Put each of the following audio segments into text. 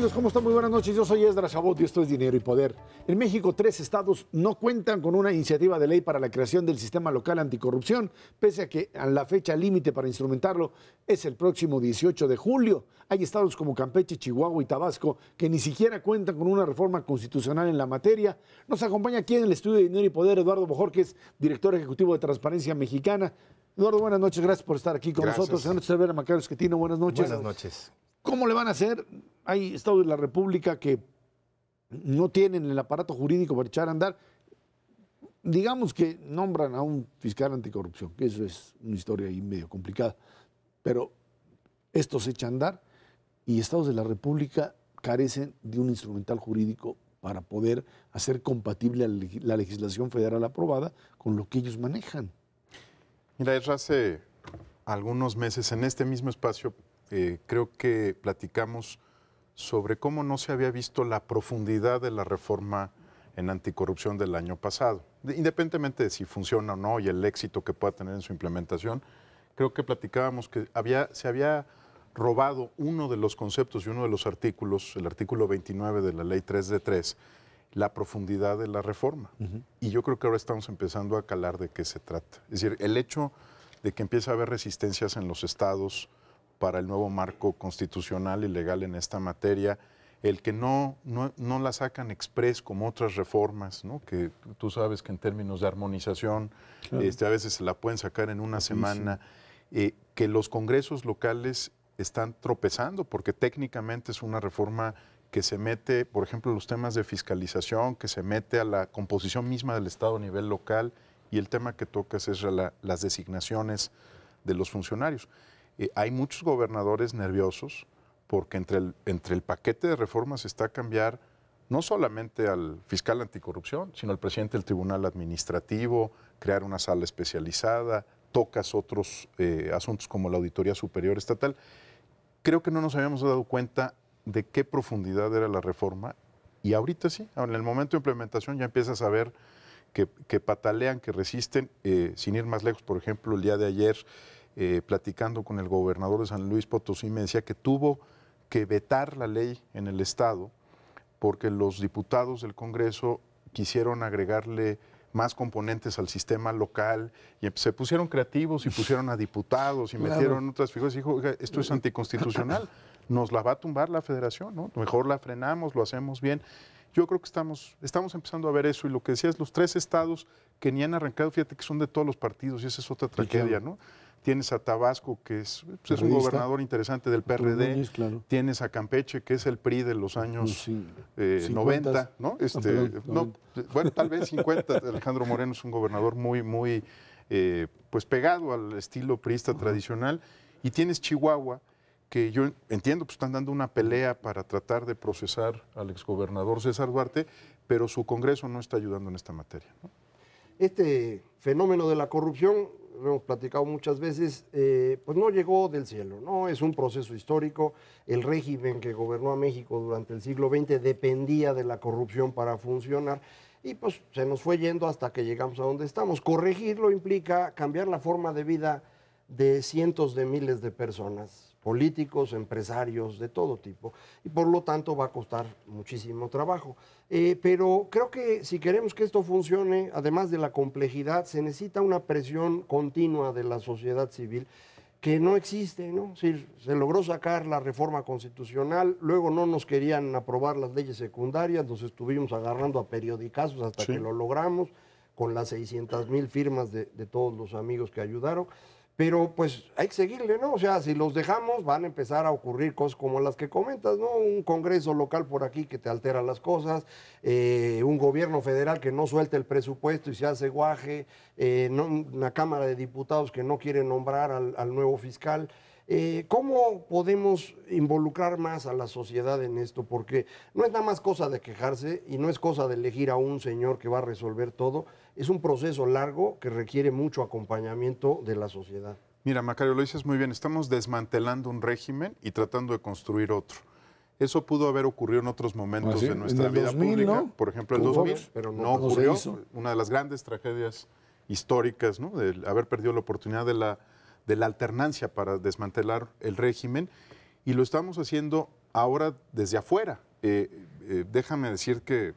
amigos? ¿Cómo están? Muy buenas noches. Yo soy Esdras Chabot y esto es Dinero y Poder. En México, 3 estados no cuentan con una iniciativa de ley para la creación del sistema local anticorrupción, pese a que la fecha límite para instrumentarlo es el próximo 18 de julio. Hay estados como Campeche, Chihuahua y Tabasco que ni siquiera cuentan con una reforma constitucional en la materia. Nos acompaña aquí en el estudio de Dinero y Poder Eduardo Bojorquez, director ejecutivo de Transparencia Mexicana. Eduardo, buenas noches. Gracias por estar aquí con nosotros. Señor Cervera Macario Esquetino, buenas noches. Buenas noches. ¿Cómo le van a hacer? Hay estados de la República que no tienen el aparato jurídico para echar a andar. Digamos que nombran a un fiscal anticorrupción, que eso es una historia ahí medio complicada, pero esto se echa a andar y estados de la República carecen de un instrumental jurídico para poder hacer compatible la legislación federal aprobada con lo que ellos manejan. Mira, hace algunos meses en este mismo espacio creo que platicamos sobre cómo no se había visto la profundidad de la reforma en anticorrupción del año pasado. Independientemente de si funciona o no y el éxito que pueda tener en su implementación, creo que platicábamos que se había robado uno de los conceptos y uno de los artículos, el artículo 29 de la Ley 3 de 3, la profundidad de la reforma. Y yo creo que ahora estamos empezando a calar de qué se trata. Es decir, el hecho de que empiece a haber resistencias en los estados para el nuevo marco constitucional y legal en esta materia, el que no la sacan express como otras reformas, ¿no? Que tú sabes que en términos de armonización claro. A veces se la pueden sacar en una semana, que los congresos locales están tropezando porque técnicamente es una reforma que se mete, por ejemplo, los temas de fiscalización, que se mete a la composición misma del Estado a nivel local, y el tema que tocas es las designaciones de los funcionarios. Hay muchos gobernadores nerviosos porque entre el paquete de reformas está cambiar no solamente al fiscal anticorrupción, sino al presidente del Tribunal Administrativo, crear una sala especializada, tocas otros asuntos como la Auditoría Superior Estatal. Creo que no nos habíamos dado cuenta de qué profundidad era la reforma y ahorita sí, en el momento de implementación ya empiezas a ver que patalean, que resisten, sin ir más lejos. Por ejemplo, el día de ayer, platicando con el gobernador de San Luis Potosí, me decía que tuvo que vetar la ley en el Estado porque los diputados del Congreso quisieron agregarle más componentes al sistema local y se pusieron creativos y pusieron a diputados y metieron otras figuras y dijo, oiga, esto es anticonstitucional, nos la va a tumbar la federación, ¿no? Mejor la frenamos, lo hacemos bien. Yo creo que estamos empezando a ver eso y lo que decías, los 3 estados que ni han arrancado, fíjate que son de todos los partidos y esa es otra tragedia, ¿no? Tienes a Tabasco, que es un gobernador interesante del PRD, Núñez, claro. Tienes a Campeche, que es el PRI de los años 90, ¿no? Bueno, tal vez 50, Alejandro Moreno es un gobernador muy pues pegado al estilo priista tradicional, y tienes Chihuahua, que yo entiendo, pues están dando una pelea para tratar de procesar al exgobernador César Duarte, pero su Congreso no está ayudando en esta materia, ¿no? Este fenómeno de la corrupción, lo hemos platicado muchas veces, pues no llegó del cielo, ¿no? Es un proceso histórico. El régimen que gobernó a México durante el siglo XX dependía de la corrupción para funcionar y pues se nos fue yendo hasta que llegamos a donde estamos. Corregirlo implica cambiar la forma de vida de cientos de miles de personas, políticos, empresarios, de todo tipo, y por lo tanto va a costar muchísimo trabajo. Pero creo que si queremos que esto funcione, además de la complejidad, se necesita una presión continua de la sociedad civil que no existe, ¿no? Sí, se logró sacar la reforma constitucional, luego no nos querían aprobar las leyes secundarias, nos estuvimos agarrando a periodicazos hasta que lo logramos, con las 600,000 firmas de todos los amigos que ayudaron. Pero pues hay que seguirle, ¿no? O sea, si los dejamos van a empezar a ocurrir cosas como las que comentas, ¿no? Un congreso local por aquí que te altera las cosas, un gobierno federal que no suelta el presupuesto y se hace guaje, una Cámara de Diputados que no quiere nombrar al nuevo fiscal. ¿Cómo podemos involucrar más a la sociedad en esto? Porque no es nada más cosa de quejarse y no es cosa de elegir a un señor que va a resolver todo. Es un proceso largo que requiere mucho acompañamiento de la sociedad. Mira, Macario, lo dices muy bien. Estamos desmantelando un régimen y tratando de construir otro. Eso pudo haber ocurrido en otros momentos de nuestra vida 2000, pública. ¿no? Por ejemplo, el 2000 pero no ocurrió. Una de las grandes tragedias históricas, ¿no? De haber perdido la oportunidad de la alterancia para desmantelar el régimen. Y lo estamos haciendo ahora desde afuera. Déjame decir que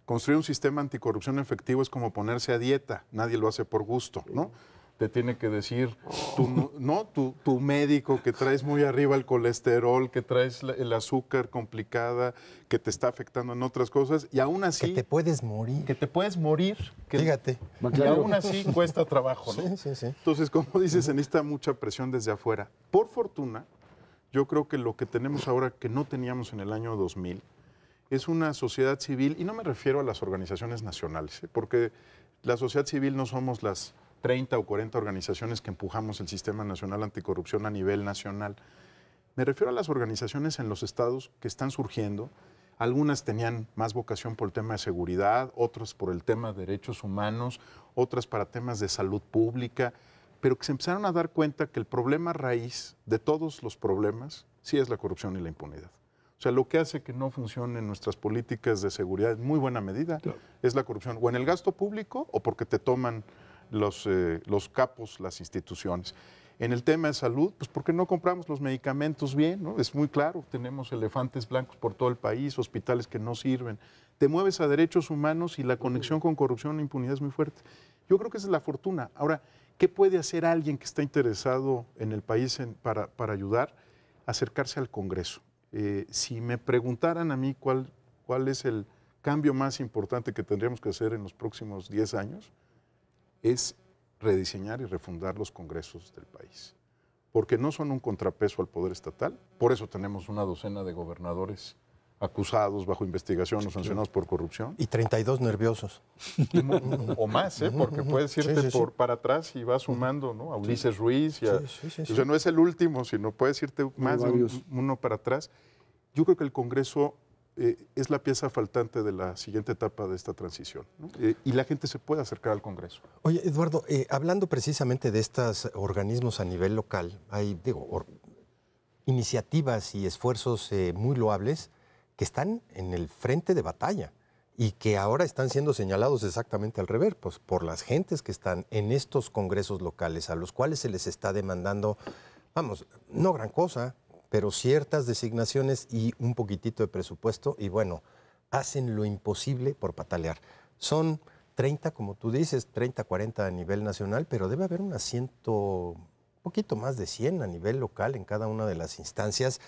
construir un sistema anticorrupción efectivo es como ponerse a dieta, nadie lo hace por gusto, ¿no? Te tiene que decir tu médico que traes muy arriba el colesterol, que traes el azúcar complicada, que te está afectando en otras cosas, y aún así... Que te puedes morir. Que te puedes morir. Fíjate. Y aún así cuesta trabajo, ¿no? Sí. Entonces, como dices, se necesita mucha presión desde afuera. Por fortuna, yo creo que lo que tenemos ahora que no teníamos en el año 2000 es una sociedad civil, y no me refiero a las organizaciones nacionales, porque la sociedad civil no somos las 30 o 40 organizaciones que empujamos el Sistema Nacional Anticorrupción a nivel nacional. Me refiero a las organizaciones en los estados que están surgiendo. Algunas tenían más vocación por el tema de seguridad, otras por el tema de derechos humanos, otras para temas de salud pública, pero que se empezaron a dar cuenta que el problema raíz de todos los problemas sí es la corrupción y la impunidad. O sea, lo que hace que no funcionen nuestras políticas de seguridad en muy buena medida es la corrupción, o en el gasto público o porque te toman los capos, las instituciones. En el tema de salud, pues porque no compramos los medicamentos bien, ¿no? Es muy claro, tenemos elefantes blancos por todo el país, hospitales que no sirven. Te mueves a derechos humanos y la conexión con corrupción e impunidad es muy fuerte. Yo creo que esa es la fortuna. Ahora, ¿qué puede hacer alguien que está interesado en el país para ayudar? Acercarse al Congreso. Si me preguntaran a mí cuál es el cambio más importante que tendríamos que hacer en los próximos 10 años, es rediseñar y refundar los congresos del país, porque no son un contrapeso al poder estatal. Por eso tenemos una docena de gobernadores acusados bajo investigación o sancionados por corrupción. Y 32 nerviosos. O más, porque puedes irte para atrás y vas sumando, ¿no? A Ulises Ruiz. O sea, no es el último, sino puedes irte más de uno para atrás. Yo creo que el Congreso es la pieza faltante de la siguiente etapa de esta transición, ¿no? Y la gente se puede acercar al Congreso. Oye, Eduardo, hablando precisamente de estos organismos a nivel local, hay, iniciativas y esfuerzos muy loables que están en el frente de batalla y que ahora están siendo señalados exactamente al revés, pues por las gentes que están en estos congresos locales, a los cuales se les está demandando, vamos, no gran cosa, pero ciertas designaciones y un poquitito de presupuesto, y bueno, hacen lo imposible por patalear. Son 30, como tú dices, 30, 40 a nivel nacional, pero debe haber unas poquito más de 100 a nivel local en cada una de las instancias.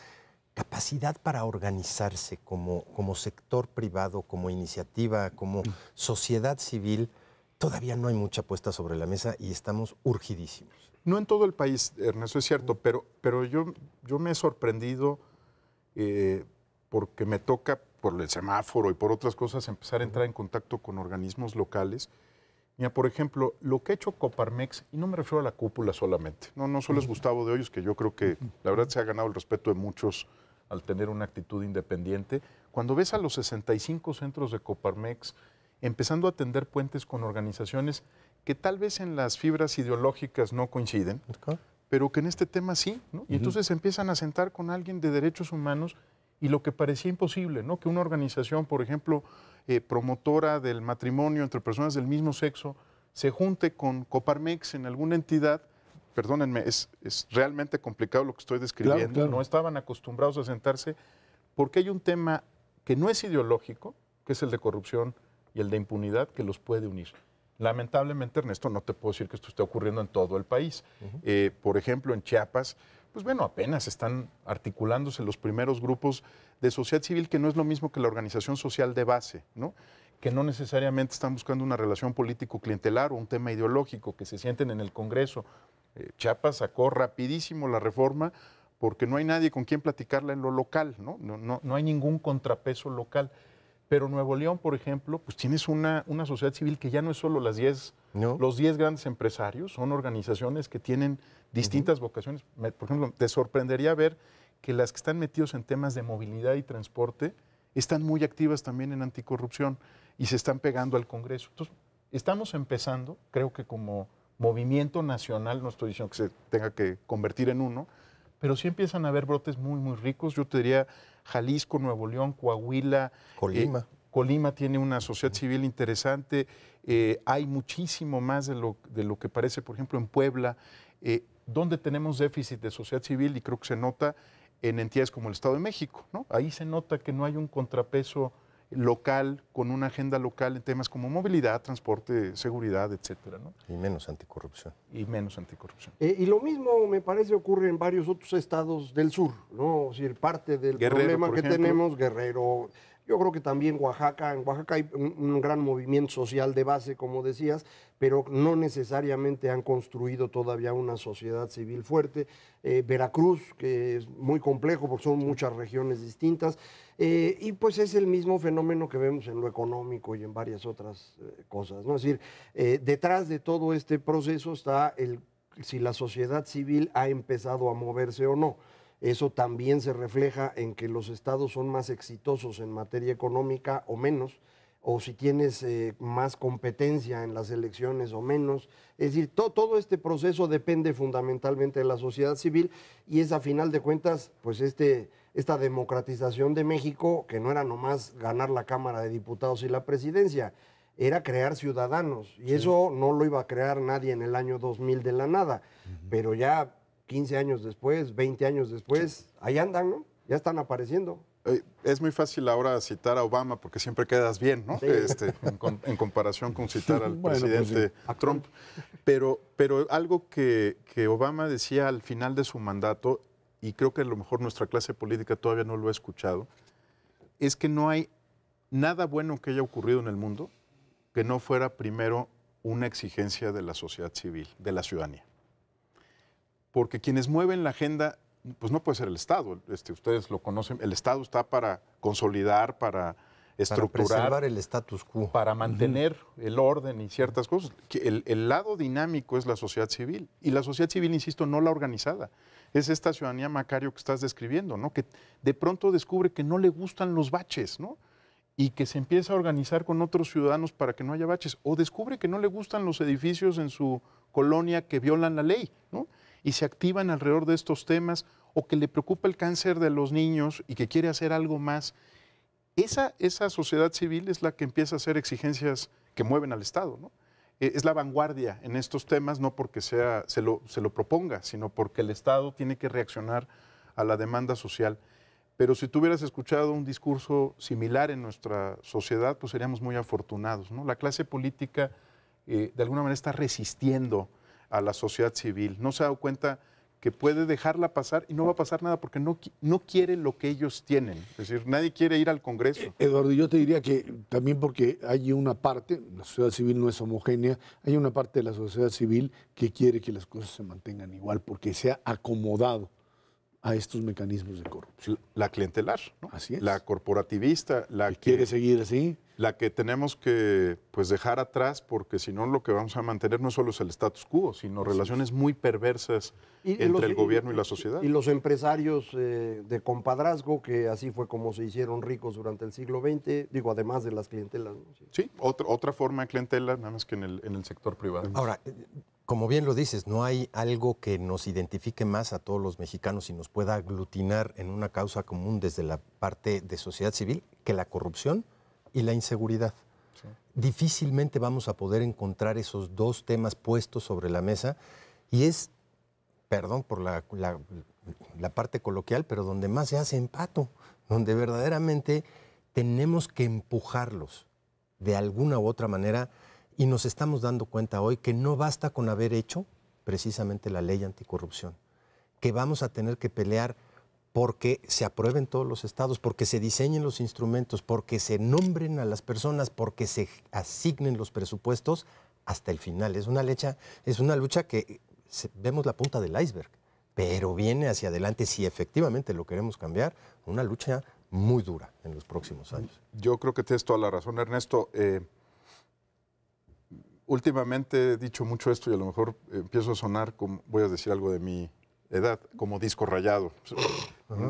Capacidad para organizarse como sector privado, como iniciativa, como sociedad civil, todavía no hay mucha puesta sobre la mesa y estamos urgidísimos. No en todo el país, Ernesto, es cierto, pero yo me he sorprendido porque me toca, por el semáforo y por otras cosas, empezar a entrar en contacto con organismos locales. Mira, por ejemplo, lo que ha hecho Coparmex, y no me refiero a la cúpula solamente, no solo es Gustavo de Hoyos, que yo creo que la verdad se ha ganado el respeto de muchos al tener una actitud independiente. Cuando ves a los 65 centros de Coparmex empezando a tender puentes con organizaciones que tal vez en las fibras ideológicas no coinciden, pero que en este tema sí, ¿no? Y entonces empiezan a sentar con alguien de derechos humanos y lo que parecía imposible, ¿no? Que una organización, por ejemplo, promotora del matrimonio entre personas del mismo sexo, se junte con Coparmex en alguna entidad. Perdónenme, es realmente complicado lo que estoy describiendo. Claro. No estaban acostumbrados a sentarse porque hay un tema que no es ideológico, que es el de corrupción y el de impunidad, que los puede unir. Lamentablemente, Ernesto, no te puedo decir que esto esté ocurriendo en todo el país. Por ejemplo, en Chiapas, pues bueno, apenas están articulándose los primeros grupos de sociedad civil, que no es lo mismo que la organización social de base, ¿no? Que no necesariamente están buscando una relación político-clientelar o un tema ideológico, que se sienten en el Congreso. Chiapas sacó rapidísimo la reforma porque no hay nadie con quien platicarla en lo local, ¿no? No hay ningún contrapeso local. Pero Nuevo León, por ejemplo, pues tienes una sociedad civil que ya no es solo los 10 grandes empresarios, son organizaciones que tienen distintas vocaciones. Por ejemplo, te sorprendería ver que las que están metidos en temas de movilidad y transporte están muy activas también en anticorrupción y se están pegando al Congreso. Entonces, estamos empezando, creo que como movimiento nacional, no estoy diciendo que se tenga que convertir en uno, pero sí empiezan a haber brotes muy, muy ricos. Yo te diría Jalisco, Nuevo León, Coahuila. Colima. Colima tiene una sociedad civil interesante. Hay muchísimo más de lo que parece, por ejemplo, en Puebla, donde tenemos déficit de sociedad civil, y creo que se nota en entidades como el Estado de México, ¿no? Ahí se nota que no hay un contrapeso local con una agenda local en temas como movilidad, transporte, seguridad, etcétera, ¿no? Y menos anticorrupción. Y menos anticorrupción. Y lo mismo me parece ocurre en varios otros estados del sur, ¿no? Es decir, parte del Guerrero, problema por que ejemplo. tenemos, Guerrero, yo creo que también Oaxaca, en Oaxaca hay un gran movimiento social de base, como decías, pero no necesariamente han construido todavía una sociedad civil fuerte. Veracruz, que es muy complejo porque son muchas regiones distintas, y pues es el mismo fenómeno que vemos en lo económico y en varias otras cosas, ¿no? Es decir, detrás de todo este proceso está si la sociedad civil ha empezado a moverse o no. Eso también se refleja en que los estados son más exitosos en materia económica o menos, o si tienes más competencia en las elecciones o menos. Es decir, todo este proceso depende fundamentalmente de la sociedad civil y es a final de cuentas, pues esta democratización de México, que no era nomás ganar la Cámara de Diputados y la presidencia, era crear ciudadanos y eso no lo iba a crear nadie en el año 2000 de la nada, pero ya 15 años después, 20 años después, ahí andan, ¿no? Ya están apareciendo. Es muy fácil ahora citar a Obama porque siempre quedas bien, ¿no? Sí. En comparación con citar al Bueno, pues presidente Trump. Pero algo que Obama decía al final de su mandato, y creo que a lo mejor nuestra clase política todavía no lo ha escuchado, es que no hay nada bueno que haya ocurrido en el mundo que no fuera primero una exigencia de la sociedad civil, de la ciudadanía. Porque quienes mueven la agenda, pues no puede ser el Estado. Ustedes lo conocen, el Estado está para consolidar, para estructurar, para preservar el status quo, para mantener el orden y ciertas cosas. El lado dinámico es la sociedad civil. Y la sociedad civil, insisto, no la organizada. Es esta ciudadanía, Macario, que estás describiendo, ¿no? Que de pronto descubre que no le gustan los baches, ¿no? Y que se empieza a organizar con otros ciudadanos para que no haya baches. O descubre que no le gustan los edificios en su colonia que violan la ley, ¿no? Y se activan alrededor de estos temas, o que le preocupa el cáncer de los niños y que quiere hacer algo más. Esa sociedad civil es la que empieza a hacer exigencias que mueven al Estado, ¿no? Es la vanguardia en estos temas, no porque se lo proponga, sino porque el Estado tiene que reaccionar a la demanda social. Pero si tú hubieras escuchado un discurso similar en nuestra sociedad, pues seríamos muy afortunados, ¿no? La clase política de alguna manera está resistiendo a la sociedad civil. No se ha dado cuenta que puede dejarla pasar y no va a pasar nada porque no quiere lo que ellos tienen. Es decir, nadie quiere ir al Congreso. Eduardo, yo te diría que también porque hay una parte, la sociedad civil no es homogénea, hay una parte de la sociedad civil que quiere que las cosas se mantengan igual porque se ha acomodado a estos mecanismos de corrupción. La clientelar, ¿no? Así es. La corporativista, la que quiere seguir así. La que tenemos que pues, dejar atrás, porque si no lo que vamos a mantener no solo es el status quo, sino relaciones muy perversas entre el gobierno y la sociedad. Y los empresarios de compadrazgo, que así fue como se hicieron ricos durante el siglo XX, digo, además de las clientelas, ¿no? Sí, otra forma de clientela, nada más que en el sector privado. Ahora, como bien lo dices, no hay algo que nos identifique más a todos los mexicanos y nos pueda aglutinar en una causa común desde la parte de sociedad civil que la corrupción y la inseguridad. Sí. Difícilmente vamos a poder encontrar esos dos temas puestos sobre la mesa y es, perdón por la parte coloquial, pero donde más se hace empato, donde verdaderamente tenemos que empujarlos de alguna u otra manera y nos estamos dando cuenta hoy que no basta con haber hecho precisamente la ley anticorrupción, que vamos a tener que pelear porque se aprueben todos los estados, porque se diseñen los instrumentos, porque se nombren a las personas, porque se asignen los presupuestos hasta el final. Es una lucha que vemos la punta del iceberg, pero viene hacia adelante, si efectivamente lo queremos cambiar, una lucha muy dura en los próximos años. Yo creo que tienes toda la razón, Ernesto. Últimamente he dicho mucho esto y a lo mejor empiezo a sonar, como, voy a decir algo de mi edad, como disco rayado.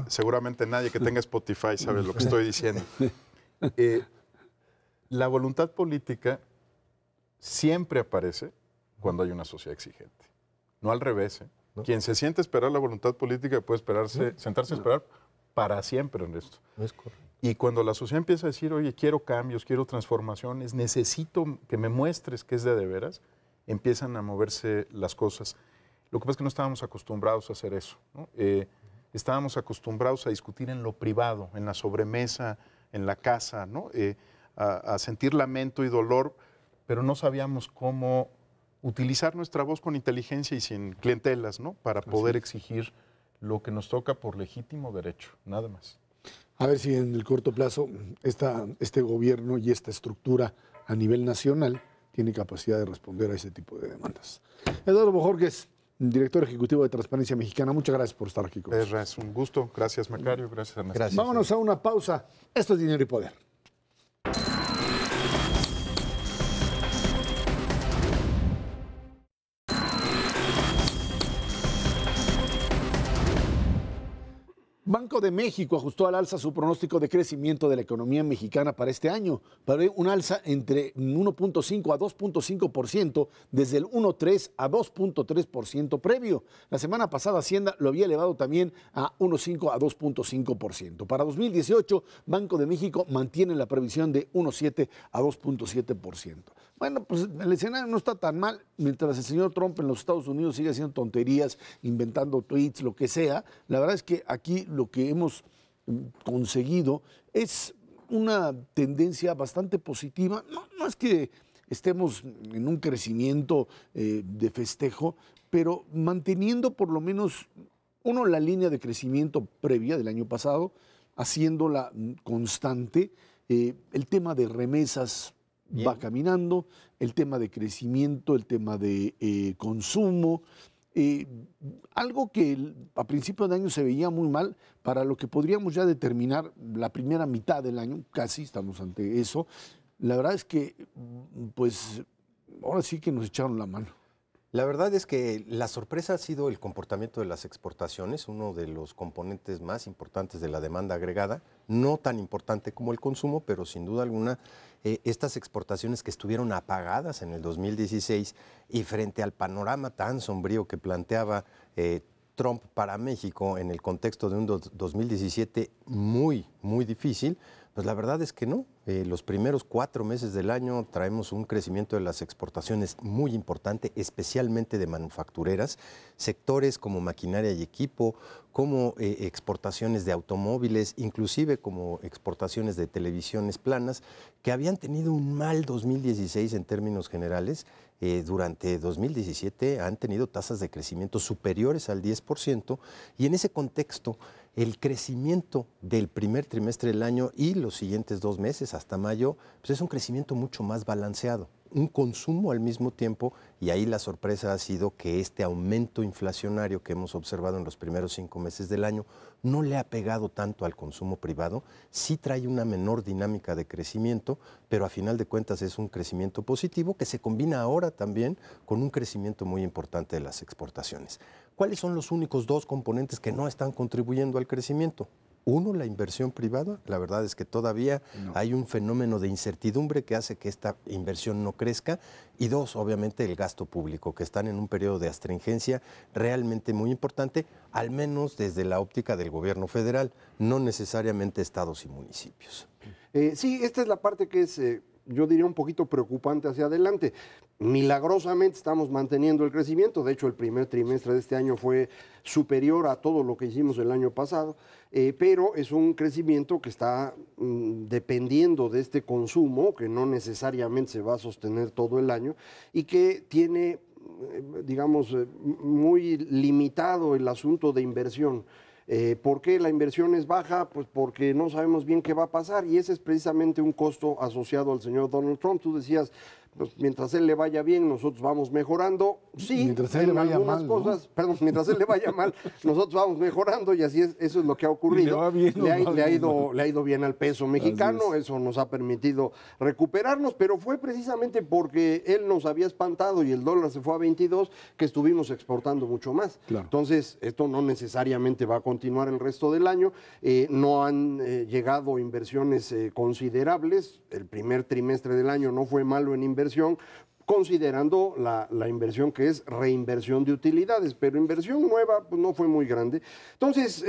Seguramente nadie que tenga Spotify sabe lo que estoy diciendo. La voluntad política siempre aparece cuando hay una sociedad exigente, no al revés. ¿No? Quien se siente a esperar la voluntad política puede sentarse a esperar para siempre en esto. Es correcto. Y cuando la sociedad empieza a decir, oye, quiero cambios, quiero transformaciones, necesito que me muestres que es de veras, empiezan a moverse las cosas. Lo que pasa es que no estábamos acostumbrados a hacer eso, ¿no? estábamos acostumbrados a discutir en lo privado, en la sobremesa, en la casa, ¿no? A sentir lamento y dolor, pero no sabíamos cómo utilizar nuestra voz con inteligencia y sin clientelas, ¿no? Para poder exigir lo que nos toca por legítimo derecho, nada más. A ver si en el corto plazo este gobierno y esta estructura a nivel nacional tiene capacidad de responder a ese tipo de demandas. Eduardo Bojorquez, director ejecutivo de Transparencia Mexicana, muchas gracias por estar aquí con nosotros. Es un gusto. Gracias, Macario. Gracias, Ernesto. Gracias. Vámonos a una pausa. Esto es Dinero y Poder. Banco de México ajustó al alza su pronóstico de crecimiento de la economía mexicana para este año, para un alza entre 1.5 a 2.5% desde el 1.3 a 2.3% previo. La semana pasada Hacienda lo había elevado también a 1.5 a 2.5%. Para 2018, Banco de México mantiene la previsión de 1.7 a 2.7%. Bueno, pues el escenario no está tan mal. Mientras el señor Trump en los Estados Unidos sigue haciendo tonterías, inventando tweets, lo que sea, la verdad es que aquí lo que hemos conseguido es una tendencia bastante positiva. No es que estemos en un crecimiento de festejo, pero manteniendo por lo menos, la línea de crecimiento previa del año pasado, haciéndola constante. El tema de remesas va caminando, el tema de crecimiento, el tema de consumo, algo que a principios de año se veía muy mal, para lo que podríamos ya determinar la primera mitad del año, casi estamos ante eso. La verdad es que, pues, ahora sí que nos echaron la mano. La verdad es que la sorpresa ha sido el comportamiento de las exportaciones, uno de los componentes más importantes de la demanda agregada, no tan importante como el consumo, pero sin duda alguna estas exportaciones que estuvieron apagadas en el 2016 y frente al panorama tan sombrío que planteaba Trump para México en el contexto de un 2017 muy, muy difícil, pues la verdad es que no. Los primeros 4 meses del año traemos un crecimiento de las exportaciones muy importante, especialmente de manufactureras, sectores como maquinaria y equipo, como exportaciones de automóviles, inclusive como exportaciones de televisiones planas, que habían tenido un mal 2016 en términos generales. Durante 2017 han tenido tasas de crecimiento superiores al 10%, y en ese contexto el crecimiento del primer trimestre del año y los siguientes 2 meses hasta mayo, pues es un crecimiento mucho más balanceado, un consumo al mismo tiempo, y ahí la sorpresa ha sido que este aumento inflacionario que hemos observado en los primeros 5 meses del año no le ha pegado tanto al consumo privado, sí trae una menor dinámica de crecimiento, pero a final de cuentas es un crecimiento positivo que se combina ahora también con un crecimiento muy importante de las exportaciones. ¿Cuáles son los únicos 2 componentes que no están contribuyendo al crecimiento? Uno, la inversión privada. La verdad es que todavía hay un fenómeno de incertidumbre que hace que esta inversión no crezca. Y 2, obviamente, el gasto público, que están en un periodo de astringencia realmente muy importante, al menos desde la óptica del gobierno federal, no necesariamente estados y municipios. Sí, esta es la parte que es, yo diría, un poquito preocupante hacia adelante. Milagrosamente estamos manteniendo el crecimiento. De hecho, el primer trimestre de este año fue superior a todo lo que hicimos el año pasado, pero es un crecimiento que está dependiendo de este consumo, que no necesariamente se va a sostener todo el año, y que tiene, digamos, muy limitado el asunto de inversión. ¿Por qué la inversión es baja? Pues porque no sabemos bien qué va a pasar, y ese es precisamente un costo asociado al señor Donald Trump. Tú decías, pues, mientras él le vaya bien, nosotros vamos mejorando. Sí, mientras él le vaya mal, cosas, ¿no? Perdón, mientras él le vaya mal, nosotros vamos mejorando, y así es, eso es lo que ha ocurrido. Le ha ido bien al peso mexicano, eso nos ha permitido recuperarnos, pero fue precisamente porque él nos había espantado y el dólar se fue a 22 que estuvimos exportando mucho más. Claro. Entonces, esto no necesariamente va a continuar el resto del año. No han llegado inversiones considerables. El primer trimestre del año no fue malo en inversión, considerando la inversión que es reinversión de utilidades, pero inversión nueva pues, no fue muy grande. Entonces,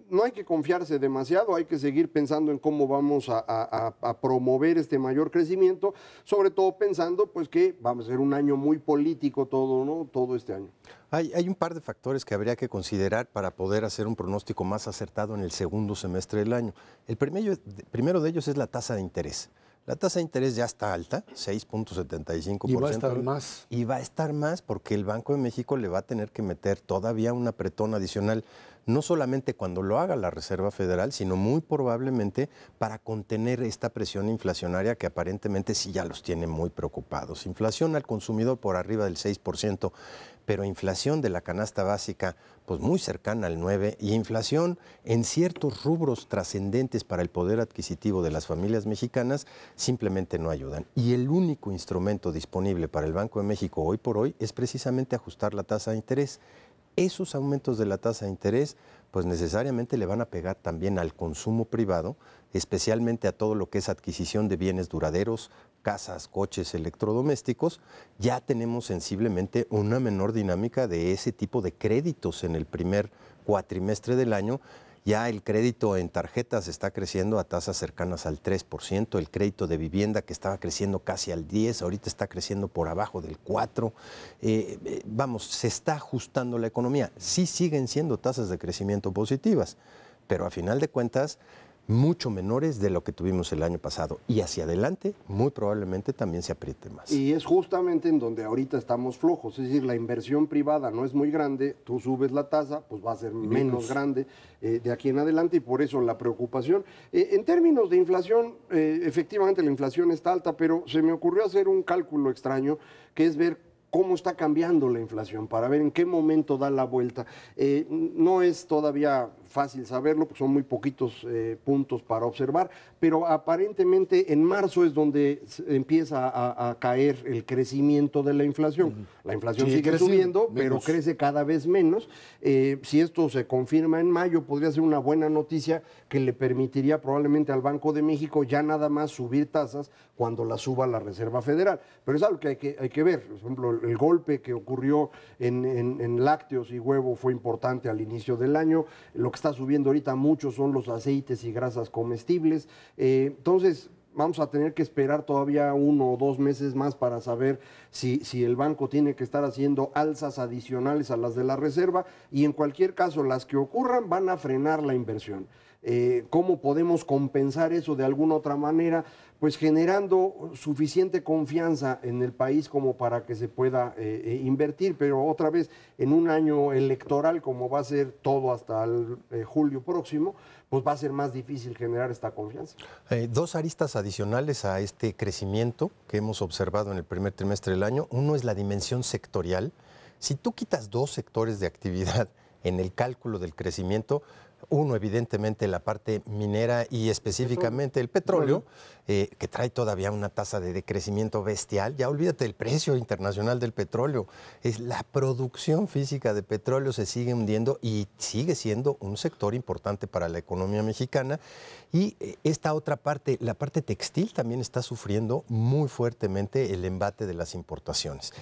no hay que confiarse demasiado, hay que seguir pensando en cómo vamos a promover este mayor crecimiento, sobre todo pensando pues que vamos a ser un año muy político todo, ¿no? Todo este año. Hay un par de factores que habría que considerar para poder hacer un pronóstico más acertado en el segundo semestre del año. El primero de ellos es la tasa de interés. La tasa de interés ya está alta, 6.75%. Y va a estar más. Y va a estar más porque el Banco de México le va a tener que meter todavía un apretón adicional, no solamente cuando lo haga la Reserva Federal, sino muy probablemente para contener esta presión inflacionaria que aparentemente sí ya los tiene muy preocupados. Inflación al consumidor por arriba del 6%, pero inflación de la canasta básica pues muy cercana al 9% y inflación en ciertos rubros trascendentes para el poder adquisitivo de las familias mexicanas simplemente no ayudan. Y el único instrumento disponible para el Banco de México hoy por hoy es precisamente ajustar la tasa de interés. Esos aumentos de la tasa de interés pues necesariamente le van a pegar también al consumo privado, especialmente a todo lo que es adquisición de bienes duraderos, casas, coches, electrodomésticos. Ya tenemos sensiblemente una menor dinámica de ese tipo de créditos en el primer cuatrimestre del año. Ya el crédito en tarjetas está creciendo a tasas cercanas al 3%, el crédito de vivienda que estaba creciendo casi al 10%, ahorita está creciendo por abajo del 4%. Vamos, se está ajustando la economía. Sí siguen siendo tasas de crecimiento positivas, pero a final de cuentas mucho menores de lo que tuvimos el año pasado. Y hacia adelante, muy probablemente también se apriete más. Y es justamente en donde ahorita estamos flojos, es decir, la inversión privada no es muy grande, tú subes la tasa, pues va a ser menos grande de aquí en adelante y por eso la preocupación. En términos de inflación, efectivamente la inflación está alta, pero se me ocurrió hacer un cálculo extraño, que es ver cómo está cambiando la inflación, para ver en qué momento da la vuelta. No es todavía fácil saberlo, porque son muy poquitos puntos para observar, pero aparentemente en marzo es donde empieza a caer el crecimiento de la inflación. La inflación sigue subiendo, pero crece cada vez menos. Si esto se confirma en mayo, podría ser una buena noticia que le permitiría probablemente al Banco de México ya nada más subir tasas cuando las suba la Reserva Federal. Pero es algo que hay que ver. Por ejemplo, el golpe que ocurrió en lácteos y huevo fue importante al inicio del año. Lo que está subiendo ahorita mucho son los aceites y grasas comestibles. Entonces, vamos a tener que esperar todavía 1 o 2 meses más para saber si el banco tiene que estar haciendo alzas adicionales a las de la reserva y en cualquier caso las que ocurran van a frenar la inversión. ¿Cómo podemos compensar eso de alguna otra manera? Pues generando suficiente confianza en el país como para que se pueda invertir, pero otra vez en un año electoral como va a ser todo hasta el julio próximo, pues va a ser más difícil generar esta confianza. 2 aristas adicionales a este crecimiento que hemos observado en el primer trimestre del año. Uno es la dimensión sectorial. Si tú quitas 2 sectores de actividad en el cálculo del crecimiento, uno, evidentemente, la parte minera y específicamente el petróleo, que trae todavía una tasa de decrecimiento bestial. Ya olvídate del precio internacional del petróleo. La producción física de petróleo se sigue hundiendo y sigue siendo un sector importante para la economía mexicana. Y esta otra parte, la parte textil, también está sufriendo muy fuertemente el embate de las importaciones.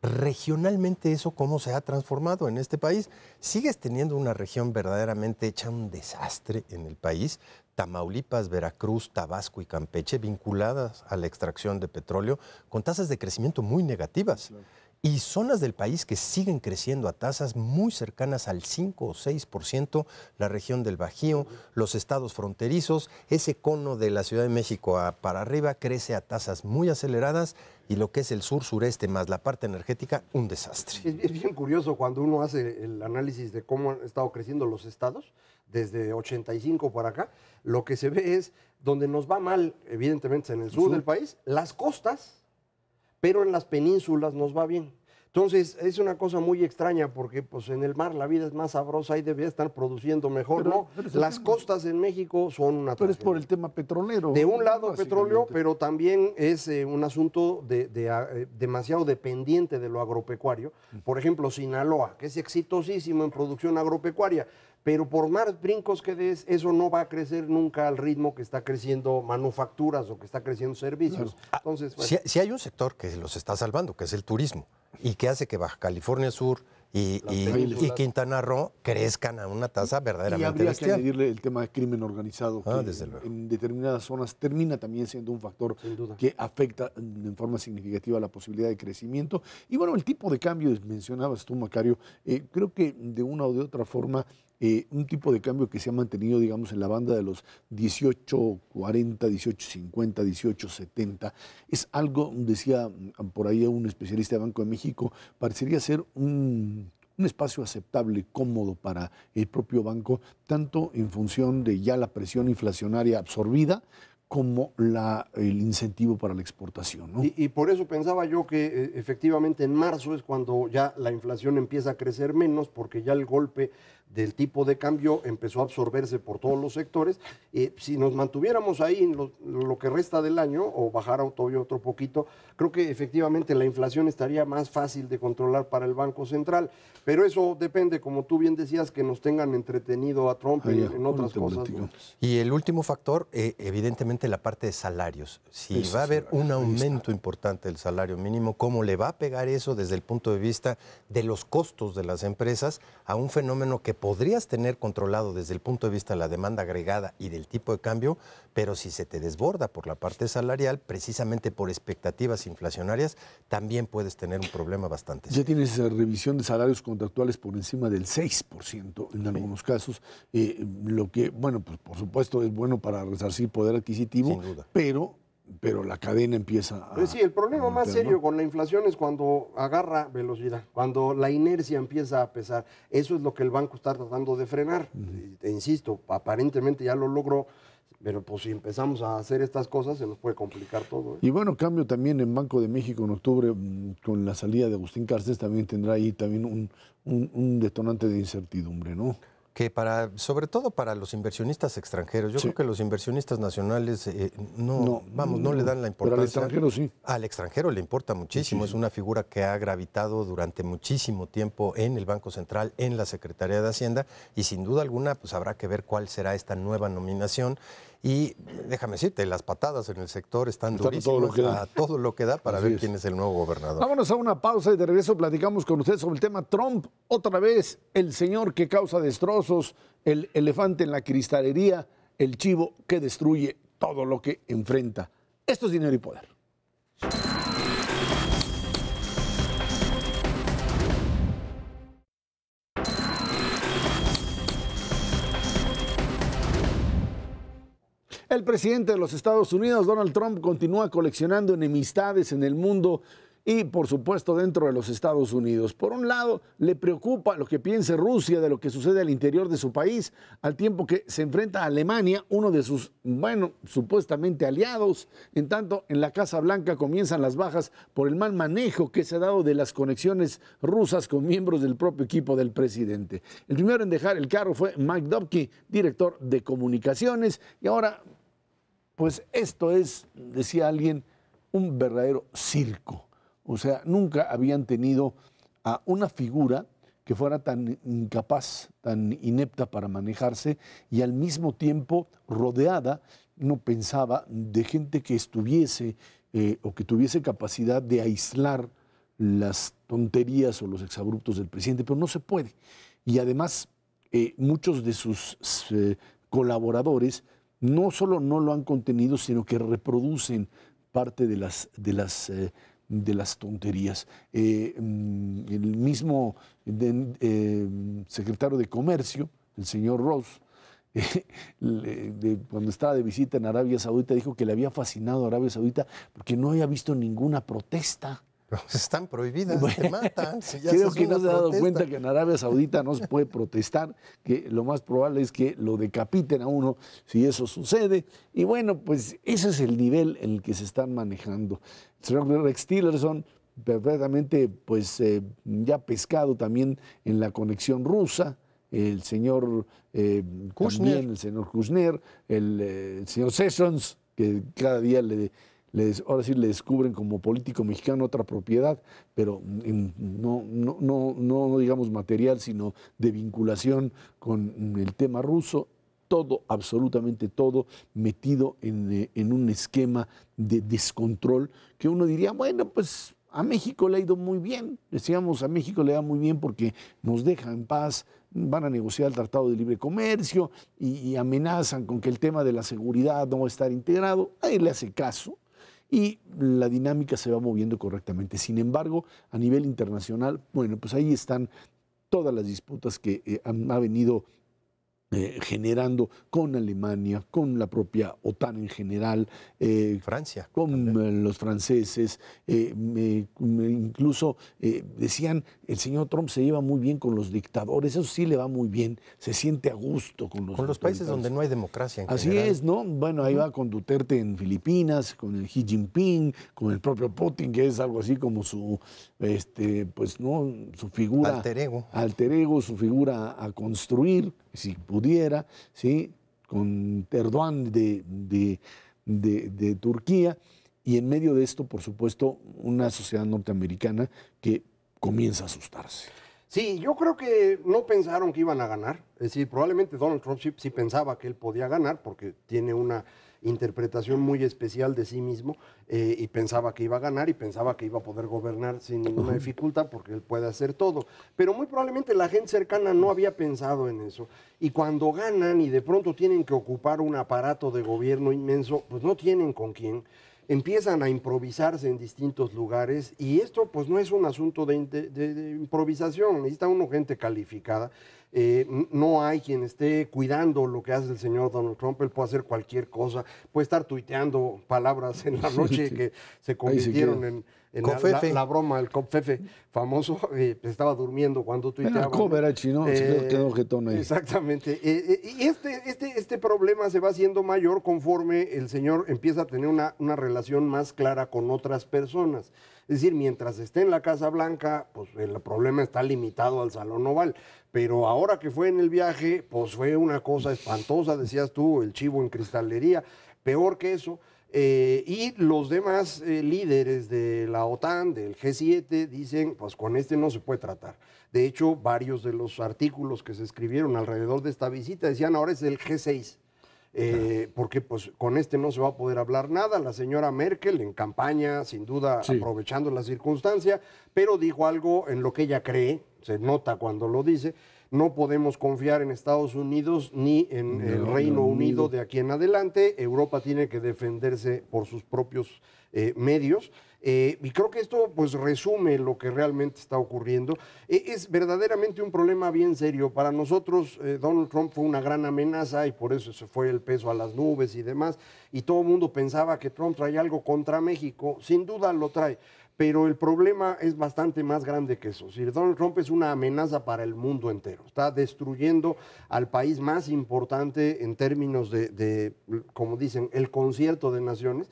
Regionalmente, ¿eso cómo se ha transformado en este país? Sigues teniendo una región verdaderamente hecha un desastre en el país. Tamaulipas, Veracruz, Tabasco y Campeche, vinculadas a la extracción de petróleo, con tasas de crecimiento muy negativas. Claro. Y zonas del país que siguen creciendo a tasas muy cercanas al 5 o 6%, la región del Bajío, los estados fronterizos, ese cono de la Ciudad de México para arriba crece a tasas muy aceleradas y lo que es el sur-sureste más la parte energética, un desastre. Es bien curioso cuando uno hace el análisis de cómo han estado creciendo los estados, desde 85 para acá, lo que se ve es donde nos va mal, evidentemente en el sur del país, las costas, pero en las penínsulas nos va bien. Entonces, es una cosa muy extraña porque pues, en el mar la vida es más sabrosa y debería estar produciendo mejor, ¿no? Las costas en México son una Pero es tragedia. por el tema petrolero. De un lado básicamente. petróleo, pero también es un asunto demasiado dependiente de lo agropecuario. Por ejemplo, Sinaloa, que es exitosísimo en producción agropecuaria, pero por más brincos que des, eso no va a crecer nunca al ritmo que está creciendo manufacturas o que está creciendo servicios. Entonces, bueno. Si hay un sector que los está salvando, que es el turismo, y que hace que Baja California Sur y Quintana Roo crezcan a una tasa Y verdaderamente habría que bestial. añadirle el tema de crimen organizado, que Desde luego. en determinadas zonas termina también siendo un factor Sin duda. que afecta en forma significativa la posibilidad de crecimiento. Y bueno, el tipo de cambio, mencionabas tú, Macario, creo que de una o de otra forma, un tipo de cambio que se ha mantenido, digamos, en la banda de los 18.40, 18.50, 18.70, es algo, decía por ahí un especialista de Banco de México, parecería ser un espacio aceptable, cómodo para el propio banco, tanto en función de ya la presión inflacionaria absorbida, como el incentivo para la exportación, ¿no? Y por eso pensaba yo que efectivamente en marzo es cuando ya la inflación empieza a crecer menos, porque ya el golpe del tipo de cambio empezó a absorberse por todos los sectores. Si nos mantuviéramos ahí en lo que resta del año o bajara todavía otro poquito, creo que efectivamente la inflación estaría más fácil de controlar para el Banco Central. Pero eso depende, como tú bien decías, que nos tengan entretenido a Trump en otras cosas, ¿no? Y el último factor, evidentemente la parte de salarios. Si va a haber un aumento importante del salario mínimo, ¿cómo le va a pegar eso desde el punto de vista de los costos de las empresas a un fenómeno que podrías tener controlado desde el punto de vista de la demanda agregada y del tipo de cambio, pero si se te desborda por la parte salarial, precisamente por expectativas inflacionarias, también puedes tener un problema bastante serio. Ya tienes revisión de salarios contractuales por encima del 6% en algunos casos, lo que, bueno, pues por supuesto es bueno para resarcir poder adquisitivo, Sin duda. pero la cadena empieza a... Pues sí, el problema más romper, serio ¿no? con la inflación es cuando agarra velocidad, cuando la inercia empieza a pesar. Eso es lo que el banco está tratando de frenar. E insisto, aparentemente ya lo logró, pero pues si empezamos a hacer estas cosas se nos puede complicar todo, ¿eh? Y bueno, cambio también en Banco de México en octubre, con la salida de Agustín Cárceles, también tendrá ahí también un detonante de incertidumbre, ¿no? Que sobre todo para los inversionistas extranjeros, yo creo que los inversionistas nacionales no le dan la importancia. Pero al extranjero sí. Al extranjero le importa muchísimo, es una figura que ha gravitado durante muchísimo tiempo en el Banco Central, en la Secretaría de Hacienda, y sin duda alguna pues habrá que ver cuál será esta nueva nominación. Y déjame decirte, las patadas en el sector están durísimas, a todo lo que da para ver quién es el nuevo gobernador. Vámonos a una pausa y de regreso platicamos con usted sobre el tema Trump. Otra vez, el señor que causa destrozos, el elefante en la cristalería, el chivo que destruye todo lo que enfrenta. Esto es Dinero y Poder. El presidente de los Estados Unidos, Donald Trump, continúa coleccionando enemistades en el mundo y, por supuesto, dentro de los Estados Unidos. Por un lado, le preocupa lo que piense Rusia de lo que sucede al interior de su país, al tiempo que se enfrenta a Alemania, uno de sus, supuestamente aliados. En tanto, en la Casa Blanca comienzan las bajas por el mal manejo que se ha dado de las conexiones rusas con miembros del propio equipo del presidente. El primero en dejar el cargo fue Mike Dubke, director de comunicaciones, y ahora... Pues esto es, decía alguien, un verdadero circo. O sea, nunca habían tenido a una figura que fuera tan incapaz, tan inepta para manejarse y al mismo tiempo rodeada, no pensaba, de gente que estuviese o que tuviese capacidad de aislar las tonterías o los exabruptos del presidente, pero no se puede. Y además, muchos de sus colaboradores no solo no lo han contenido, sino que reproducen parte de las tonterías. El mismo secretario de Comercio, el señor Ross, cuando estaba de visita en Arabia Saudita, dijo que le había fascinado Arabia Saudita porque no había visto ninguna protesta. Están prohibidas, te matan. Si ya creo que no se ha dado cuenta que en Arabia Saudita no se puede protestar, que lo más probable es que lo decapiten a uno si eso sucede. Y bueno, pues ese es el nivel en el que se están manejando. El señor Rex Tillerson perfectamente pues ya pescado también en la conexión rusa, el señor también el señor Kushner, el señor Sessions, que cada día ahora sí le descubren como político mexicano otra propiedad, pero no digamos material, sino de vinculación con el tema ruso. Todo, absolutamente todo, metido en un esquema de descontrol que uno diría, bueno, pues a México le ha ido muy bien. Decíamos, a México le va muy bien porque nos deja en paz, van a negociar el Tratado de Libre Comercio y amenazan con que el tema de la seguridad no va a estar integrado. Ahí le hace caso y la dinámica se va moviendo correctamente. Sin embargo, a nivel internacional, bueno, pues ahí están todas las disputas que ha venido generando con Alemania, con la propia OTAN en general, Francia, con los franceses, incluso decían, el señor Trump se lleva muy bien con los dictadores, eso sí le va muy bien, se siente a gusto con los países donde no hay democracia en Así general. es, ¿no? Bueno, ahí va con Duterte en Filipinas, con el Xi Jinping, con el propio Putin, que es algo así como su, pues, ¿no? Su figura. Alter ego, su figura a construir, si pudiera, ¿sí? Con Erdogan de Turquía, y en medio de esto, por supuesto, una sociedad norteamericana que comienza a asustarse. Sí, yo creo que no pensaron que iban a ganar. Es decir, probablemente Donald Trump sí pensaba que él podía ganar porque tiene una interpretación muy especial de sí mismo y pensaba que iba a ganar y pensaba que iba a poder gobernar sin ninguna dificultad porque él puede hacer todo. Pero muy probablemente la gente cercana no había pensado en eso. Y cuando ganan y de pronto tienen que ocupar un aparato de gobierno inmenso, pues no tienen con quién. Empiezan a improvisarse en distintos lugares y esto pues no es un asunto de improvisación, necesita uno gente calificada. No hay quien esté cuidando lo que hace el señor Donald Trump, él puede hacer cualquier cosa, puede estar tuiteando palabras en la noche que se convirtieron en la broma, el copfefe famoso, estaba durmiendo cuando tuiteaba. Quedó jetón ahí. Exactamente. Y este problema se va haciendo mayor conforme el señor empieza a tener una relación más clara con otras personas. Es decir, mientras esté en la Casa Blanca, pues el problema está limitado al Salón Oval. Pero ahora que fue en el viaje, pues fue una cosa espantosa, decías tú, el chivo en cristalería. Peor que eso. Y los demás líderes de la OTAN, del G7, dicen, pues con este no se puede tratar. De hecho, varios de los artículos que se escribieron alrededor de esta visita decían, ahora es el G6. Porque pues con este no se va a poder hablar nada. La señora Merkel en campaña, sin duda, aprovechando la circunstancia, pero dijo algo en lo que ella cree, se nota cuando lo dice. No podemos confiar en Estados Unidos ni en el Reino Unido de aquí en adelante. Europa tiene que defenderse por sus propios medios. Y creo que esto pues resume lo que realmente está ocurriendo. Es verdaderamente un problema bien serio. Para nosotros Donald Trump fue una gran amenaza y por eso se fue el peso a las nubes y demás. Y todo el mundo pensaba que Trump traía algo contra México. Sin duda lo trae. Pero el problema es bastante más grande que eso. Si Donald Trump es una amenaza para el mundo entero. Está destruyendo al país más importante en términos de como dicen, el concierto de naciones.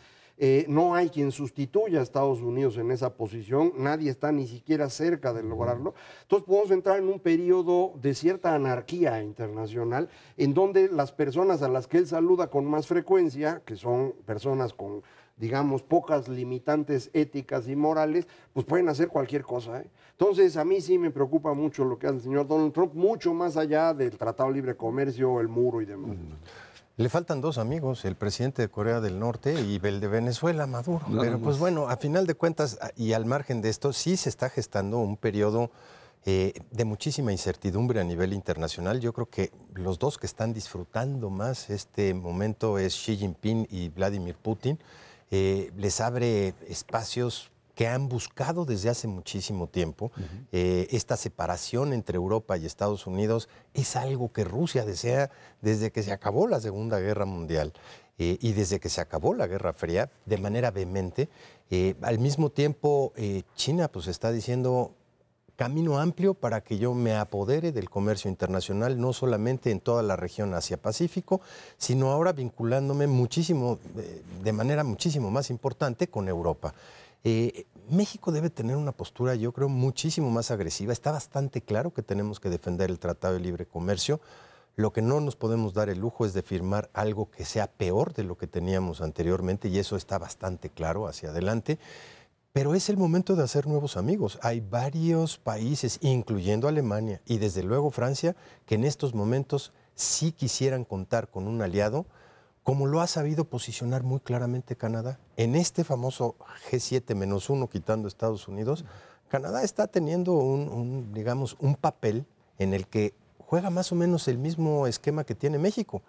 No hay quien sustituya a Estados Unidos en esa posición, nadie está ni siquiera cerca de lograrlo. Entonces podemos entrar en un periodo de cierta anarquía internacional en donde las personas a las que él saluda con más frecuencia, que son personas con, digamos, pocas limitantes éticas y morales, pues pueden hacer cualquier cosa. Entonces a mí sí me preocupa mucho lo que hace el señor Donald Trump, mucho más allá del Tratado de Libre Comercio, el muro y demás. Le faltan dos amigos, el presidente de Corea del Norte y el de Venezuela, Maduro. Pero pues bueno, a final de cuentas y al margen de esto, sí se está gestando un periodo de muchísima incertidumbre a nivel internacional. Yo creo que los dos que están disfrutando más este momento es Xi Jinping y Vladimir Putin. Les abre espacios que han buscado desde hace muchísimo tiempo. Esta separación entre Europa y Estados Unidos es algo que Rusia desea desde que se acabó la Segunda Guerra Mundial y desde que se acabó la Guerra Fría de manera vehemente. Al mismo tiempo, China pues está diciendo camino amplio para que yo me apodere del comercio internacional, no solamente en toda la región Asia-Pacífico, sino ahora vinculándome muchísimo, de manera muchísimo más importante con Europa. México debe tener una postura, yo creo, muchísimo más agresiva. Está bastante claro que tenemos que defender el Tratado de Libre Comercio. Lo que no nos podemos dar el lujo es de firmar algo que sea peor de lo que teníamos anteriormente, y eso está bastante claro hacia adelante. Pero es el momento de hacer nuevos amigos. Hay varios países, incluyendo Alemania y desde luego Francia, que en estos momentos sí quisieran contar con un aliado, como lo ha sabido posicionar muy claramente Canadá. En este famoso G7-1, quitando Estados Unidos, Canadá está teniendo digamos, un papel en el que juega más o menos el mismo esquema que tiene México.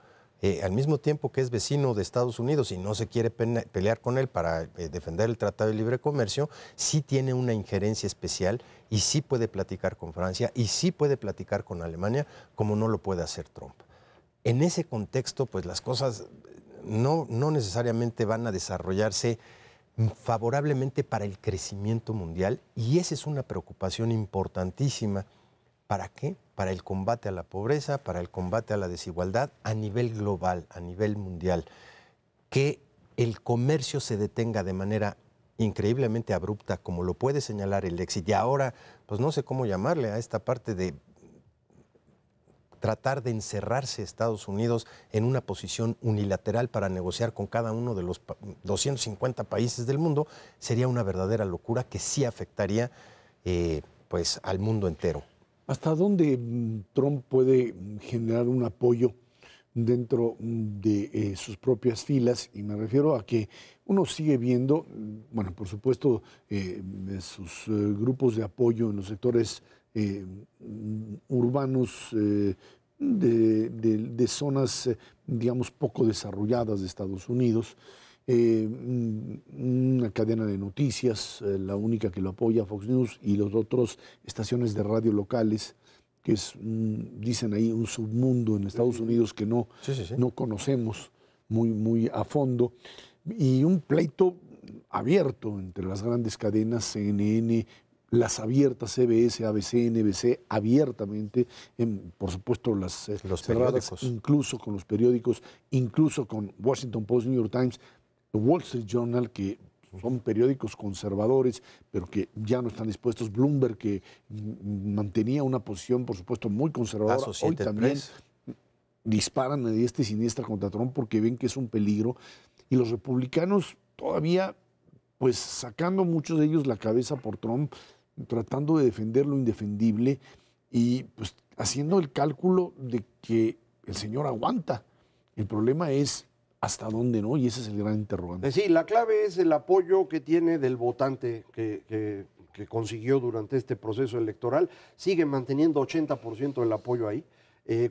Al mismo tiempo que es vecino de Estados Unidos y no se quiere pelear con él para defender el Tratado de Libre Comercio, sí tiene una injerencia especial y sí puede platicar con Francia y sí puede platicar con Alemania, como no lo puede hacer Trump. En ese contexto, pues las cosas no necesariamente van a desarrollarse favorablemente para el crecimiento mundial, y esa es una preocupación importantísima. ¿Para qué? Para el combate a la pobreza, para el combate a la desigualdad a nivel global, a nivel mundial. Que el comercio se detenga de manera increíblemente abrupta, como lo puede señalar el Exit. Y ahora, pues no sé cómo llamarle a esta parte de tratar de encerrarse Estados Unidos en una posición unilateral para negociar con cada uno de los 250 países del mundo, sería una verdadera locura que sí afectaría pues al mundo entero. ¿Hasta dónde Trump puede generar un apoyo dentro de sus propias filas? Y me refiero a que uno sigue viendo, bueno, por supuesto, sus grupos de apoyo en los sectores urbanos de zonas, digamos, poco desarrolladas de Estados Unidos. Una cadena de noticias, la única que lo apoya, Fox News, y las otras estaciones de radio locales, que es, dicen ahí, un submundo en Estados Unidos que no conocemos muy a fondo, y un pleito abierto entre las grandes cadenas, CNN, las abiertas, CBS, ABC, NBC, abiertamente, por supuesto los cerradas, periódicos. Incluso con los periódicos, incluso con Washington Post, New York Times, Wall Street Journal, que son periódicos conservadores, pero que ya no están dispuestos. Bloomberg, que mantenía una posición, por supuesto, muy conservadora, hoy también disparan a diestra y siniestra contra Trump porque ven que es un peligro. Y los republicanos todavía, pues sacando muchos de ellos la cabeza por Trump, tratando de defender lo indefendible y pues haciendo el cálculo de que el señor aguanta. El problema es hasta dónde, ¿no? Y ese es el gran interrogante. Sí, la clave es el apoyo que tiene del votante que consiguió durante este proceso electoral. Sigue manteniendo 80% del apoyo ahí.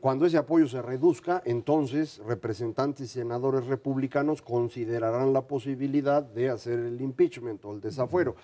Cuando ese apoyo se reduzca, entonces representantes y senadores republicanos considerarán la posibilidad de hacer el impeachment o el desafuero.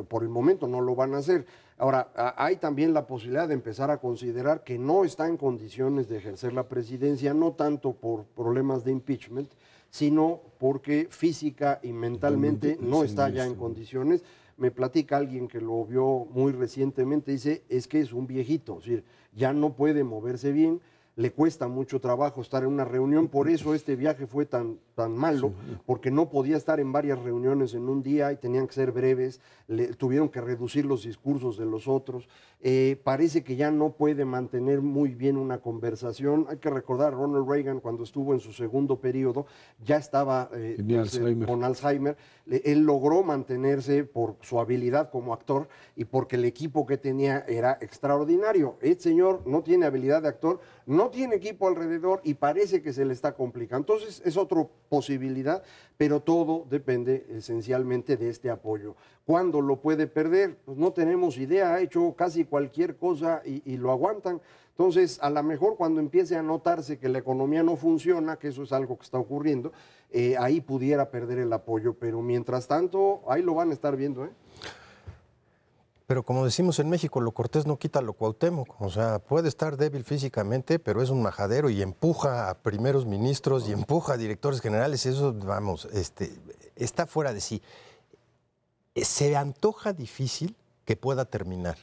Por el momento no lo van a hacer. Ahora, hay también la posibilidad de empezar a considerar que no está en condiciones de ejercer la presidencia, no tanto por problemas de impeachment, sino porque física y mentalmente no está ya en condiciones. Me platica alguien que lo vio muy recientemente, dice, es que es un viejito, es decir, ya no puede moverse bien, le cuesta mucho trabajo estar en una reunión, por eso este viaje fue tan malo, porque no podía estar en varias reuniones en un día y tenían que ser breves, tuvieron que reducir los discursos de los otros, parece que ya no puede mantener muy bien una conversación. Hay que recordar, Ronald Reagan cuando estuvo en su segundo periodo ya estaba con Alzheimer, él logró mantenerse por su habilidad como actor y porque el equipo que tenía era extraordinario. Este señor no tiene habilidad de actor, no tiene equipo alrededor y parece que se le está complicando. Entonces es otra posibilidad, pero todo depende esencialmente de este apoyo. ¿Cuándo lo puede perder? Pues no tenemos idea, ha hecho casi cualquier cosa y lo aguantan. Entonces, a lo mejor cuando empiece a notarse que la economía no funciona, que eso es algo que está ocurriendo, ahí pudiera perder el apoyo, pero mientras tanto, ahí lo van a estar viendo, ¿eh? Pero como decimos en México, lo cortés no quita lo Cuauhtémoc. O sea, puede estar débil físicamente, pero es un majadero y empuja a primeros ministros y empuja a directores generales. Eso, vamos, está fuera de sí. Se antoja difícil que pueda terminar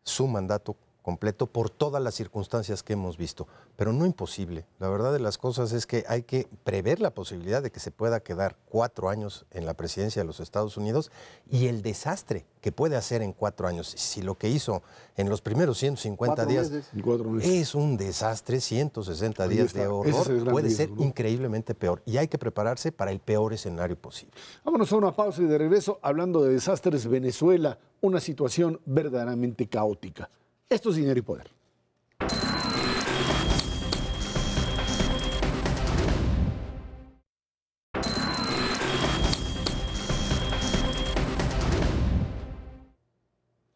su mandato completo por todas las circunstancias que hemos visto, pero no imposible. La verdad de las cosas es que hay que prever la posibilidad de que se pueda quedar 4 años en la presidencia de los Estados Unidos y el desastre que puede hacer en 4 años. Si lo que hizo en los primeros 150 días es un desastre, 160 días de horror, puede ser increíblemente peor y hay que prepararse para el peor escenario posible. Vámonos a una pausa y de regreso hablando de desastres. Venezuela, una situación verdaderamente caótica. Esto es Dinero y Poder.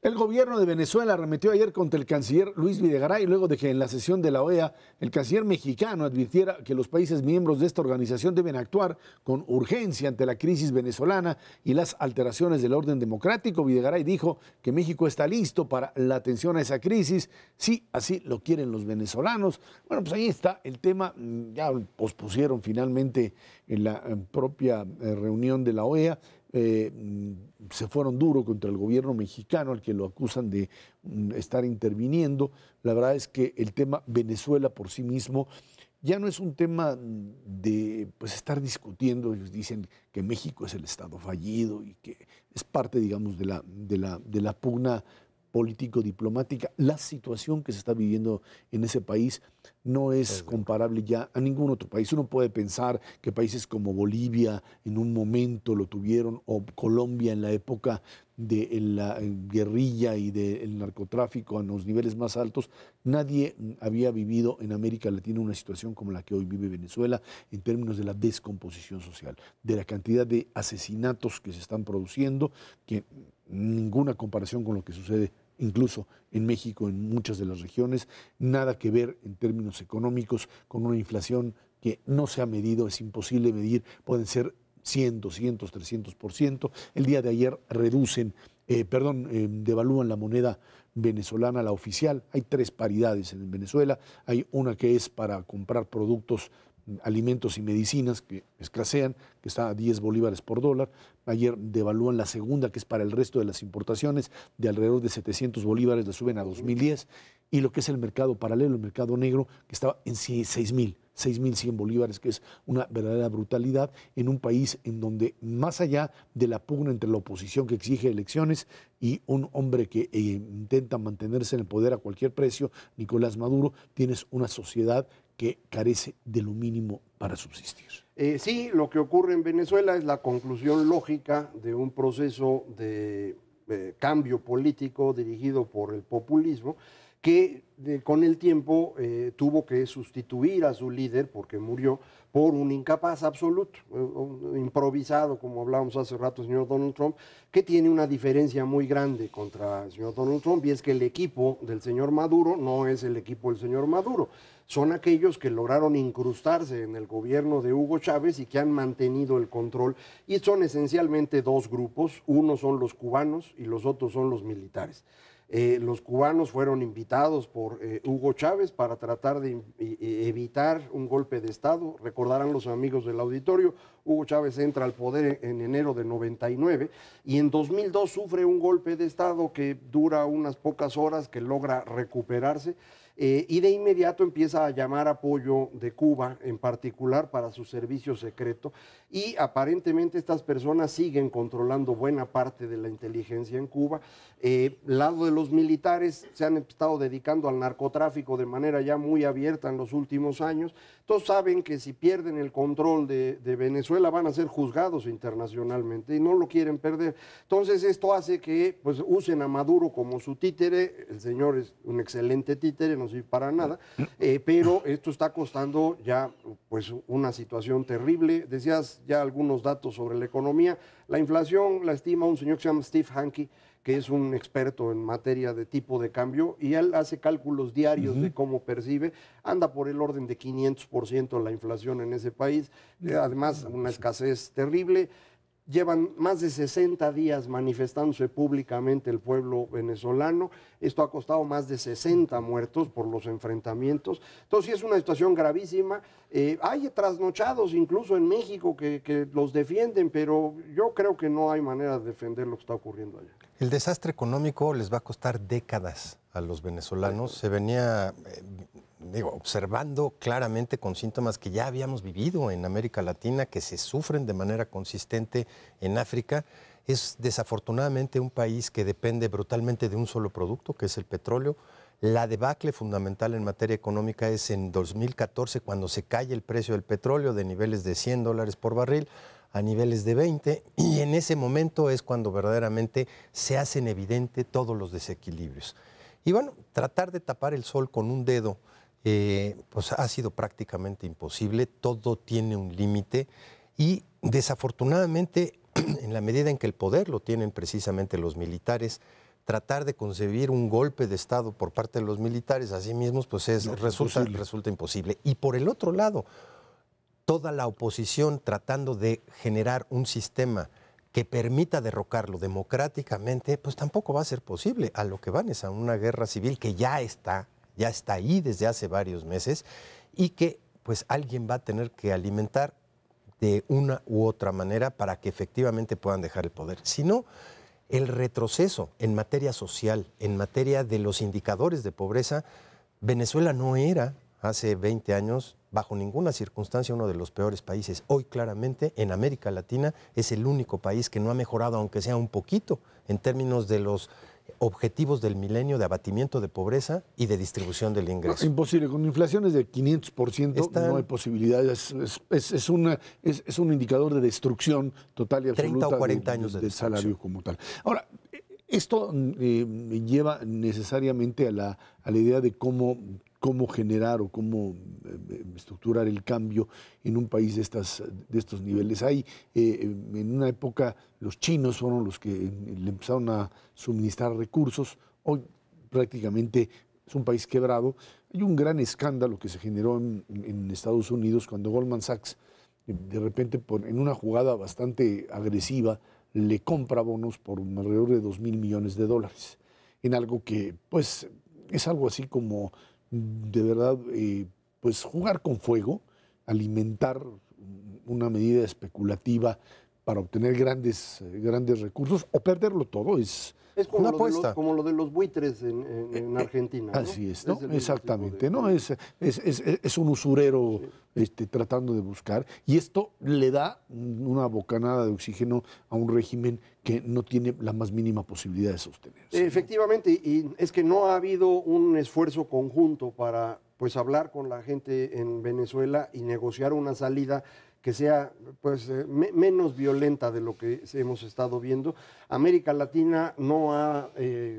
El gobierno de Venezuela arremetió ayer contra el canciller Luis Videgaray luego de que en la sesión de la OEA el canciller mexicano advirtiera que los países miembros de esta organización deben actuar con urgencia ante la crisis venezolana y las alteraciones del orden democrático. Videgaray dijo que México está listo para la atención a esa crisis, si así lo quieren los venezolanos. Bueno, pues ahí está el tema. Ya pospusieron finalmente en la propia reunión de la OEA. Se fueron duro contra el gobierno mexicano, al que lo acusan de estar interviniendo. La verdad es que el tema Venezuela por sí mismo ya no es un tema de estar discutiendo. Ellos dicen que México es el Estado fallido y que es parte, digamos, de la pugna político-diplomática. La situación que se está viviendo en ese país no es comparable ya a ningún otro país. Uno puede pensar que países como Bolivia en un momento lo tuvieron, o Colombia en la época de la guerrilla y del narcotráfico a los niveles más altos. Nadie había vivido en América Latina una situación como la que hoy vive Venezuela en términos de la descomposición social, de la cantidad de asesinatos que se están produciendo, que ninguna comparación con lo que sucede incluso en México, en muchas de las regiones, nada que ver en términos económicos, con una inflación que no se ha medido, es imposible medir, pueden ser 100, 200, 300%. El día de ayer devalúan la moneda venezolana, la oficial. Hay 3 paridades en Venezuela. Hay una que es para comprar productos, alimentos y medicinas que escasean, que está a 10 bolívares por dólar. Ayer devalúan la segunda, que es para el resto de las importaciones, de alrededor de 700 bolívares, la suben a 2010. Y lo que es el mercado paralelo, el mercado negro, que estaba en 6.100 bolívares, que es una verdadera brutalidad en un país en donde, más allá de la pugna entre la oposición que exige elecciones y un hombre que intenta mantenerse en el poder a cualquier precio, Nicolás Maduro, tienes una sociedad que carece de lo mínimo para subsistir. Sí, lo que ocurre en Venezuela es la conclusión lógica de un proceso de cambio político dirigido por el populismo, que con el tiempo tuvo que sustituir a su líder, porque murió, por un incapaz absoluto, un improvisado, como hablábamos hace rato, el señor Donald Trump, que tiene una diferencia muy grande contra el señor Donald Trump, y es que el equipo del señor Maduro no es el equipo del señor Maduro, son aquellos que lograron incrustarse en el gobierno de Hugo Chávez y que han mantenido el control, y son esencialmente 2 grupos, uno son los cubanos y los otros son los militares. Los cubanos fueron invitados por Hugo Chávez para tratar de evitar un golpe de Estado. Recordarán los amigos del auditorio, Hugo Chávez entra al poder en enero de 99 y en 2002 sufre un golpe de Estado que dura unas pocas horas, que logra recuperarse. Y de inmediato empieza a llamar apoyo de Cuba, en particular para su servicio secreto, y aparentemente estas personas siguen controlando buena parte de la inteligencia en Cuba. Lado de los militares se han estado dedicando al narcotráfico de manera ya muy abierta en los últimos años. Todos saben que si pierden el control de Venezuela van a ser juzgados internacionalmente y no lo quieren perder. Entonces esto hace que usen a Maduro como su títere. El señor es un excelente títere, no sirve para nada, pero esto está costando ya una situación terrible. Decías ya algunos datos sobre la economía. La inflación la estima un señor que se llama Steve Hanke, que es un experto en materia de tipo de cambio, y él hace cálculos diarios de cómo percibe. Anda por el orden de 500% la inflación en ese país, además una escasez terrible. Llevan más de 60 días manifestándose públicamente el pueblo venezolano. Esto ha costado más de 60 muertos por los enfrentamientos. Entonces, sí es una situación gravísima. Hay trasnochados incluso en México que los defienden, pero yo creo que no hay manera de defender lo que está ocurriendo allá. El desastre económico les va a costar décadas a los venezolanos. Se venía observando claramente con síntomas que ya habíamos vivido en América Latina, que se sufren de manera consistente en África. Es desafortunadamente un país que depende brutalmente de un solo producto, que es el petróleo. La debacle fundamental en materia económica es en 2014, cuando se cae el precio del petróleo de niveles de $100 por barril a niveles de 20, y en ese momento es cuando verdaderamente se hacen evidentes todos los desequilibrios. Y bueno, tratar de tapar el sol con un dedo pues ha sido prácticamente imposible. Todo tiene un límite y desafortunadamente, en la medida en que el poder lo tienen precisamente los militares, tratar de concebir un golpe de Estado por parte de los militares a sí mismos pues resulta imposible. Y por el otro lado, toda la oposición tratando de generar un sistema que permita derrocarlo democráticamente, pues tampoco va a ser posible. A lo que van es a una guerra civil que ya está ahí desde hace varios meses y que pues alguien va a tener que alimentar de una u otra manera para que efectivamente puedan dejar el poder. Si no, el retroceso en materia social, en materia de los indicadores de pobreza, Venezuela no era hace 20 años, bajo ninguna circunstancia, uno de los peores países. Hoy, claramente, en América Latina es el único país que no ha mejorado, aunque sea un poquito, en términos de los objetivos del milenio de abatimiento de pobreza y de distribución del ingreso. No, imposible, con inflaciones de 500% no hay posibilidades. Es un indicador de destrucción total y absoluta 30 o 40 años del salario como tal. Ahora, esto lleva necesariamente a la idea de cómo generar o cómo estructurar el cambio en un país de estos niveles. En una época los chinos fueron los que le empezaron a suministrar recursos. Hoy prácticamente es un país quebrado. Hay un gran escándalo que se generó en Estados Unidos cuando Goldman Sachs, de repente, en una jugada bastante agresiva, le compra bonos por alrededor de $2,000 millones, en algo que pues es algo así como de verdad pues jugar con fuego, alimentar una medida especulativa para obtener grandes recursos o perderlo todo. Es como una apuesta. Como lo de los buitres en Argentina, ¿no? Así es, ¿no? Exactamente, ¿no? Es un usurero tratando de buscar, y esto le da una bocanada de oxígeno a un régimen que no tiene la más mínima posibilidad de sostenerse. Efectivamente, y es que no ha habido un esfuerzo conjunto para pues hablar con la gente en Venezuela y negociar una salida que sea pues menos violenta de lo que hemos estado viendo. América Latina no ha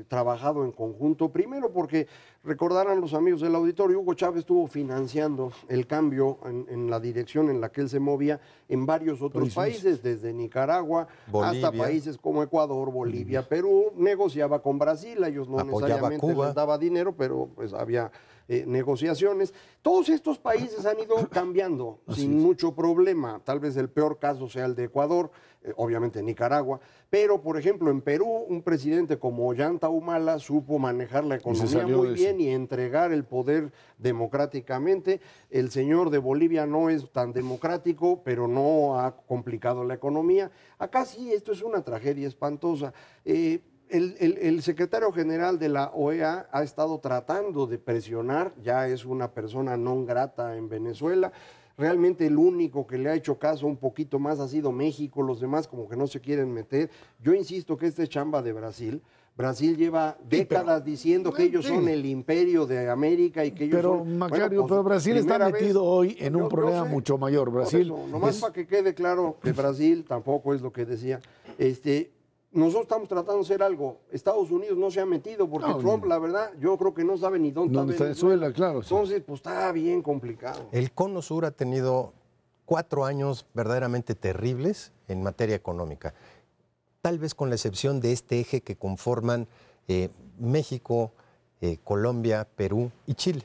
trabajado en conjunto, primero porque recordarán los amigos del auditorio, Hugo Chávez estuvo financiando el cambio en la dirección en la que él se movía en varios otros países, desde Nicaragua hasta países como Ecuador, Bolivia, Perú, negociaba con Brasil, ellos no necesariamente les daba dinero, pero pues había negociaciones. Todos estos países han ido cambiando sin mucho problema. Tal vez el peor caso sea el de Ecuador, obviamente Nicaragua, pero por ejemplo en Perú un presidente como Ollanta Humala supo manejar la economía muy bien y entregar el poder democráticamente. El señor de Bolivia no es tan democrático, pero no ha complicado la economía. Acá sí, esto es una tragedia espantosa. El secretario general de la OEA ha estado tratando de presionar, ya es una persona non grata en Venezuela. Realmente el único que le ha hecho caso un poquito más ha sido México, los demás como que no se quieren meter. Yo insisto que esta es chamba de Brasil. Brasil lleva décadas diciendo que ellos son el imperio de América y que ellos son... Macario, pero Brasil está metido hoy en un problema mucho mayor. Brasil... Nomás para que quede claro que Brasil tampoco es lo que decía. Nosotros estamos tratando de hacer algo. Estados Unidos no se ha metido porque Trump, la verdad, yo creo que no sabe ni dónde está Venezuela, claro. Entonces, pues está bien complicado. El Cono Sur ha tenido 4 años verdaderamente terribles en materia económica. Tal vez con la excepción de este eje que conforman México, Colombia, Perú y Chile.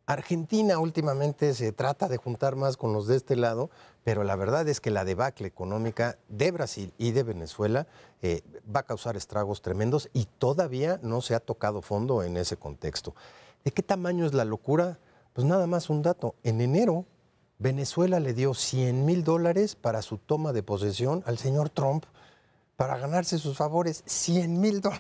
Argentina últimamente se trata de juntar más con los de este lado, pero la verdad es que la debacle económica de Brasil y de Venezuela va a causar estragos tremendos y todavía no se ha tocado fondo en ese contexto. ¿De qué tamaño es la locura? Pues nada más un dato. En enero, Venezuela le dio $100,000 para su toma de posesión al señor Trump. para ganarse sus favores $100,000.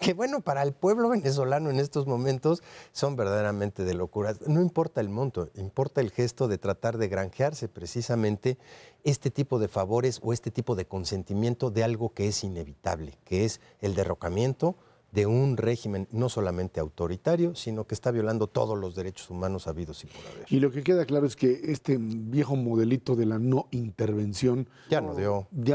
Que bueno, para el pueblo venezolano en estos momentos son verdaderamente de locura. No importa el monto, importa el gesto de tratar de granjearse precisamente este tipo de favores o este tipo de consentimiento de algo que es inevitable, que es el derrocamiento de un régimen no solamente autoritario, sino que está violando todos los derechos humanos habidos y por haber. Y lo que queda claro es que este viejo modelito de la no intervención Ya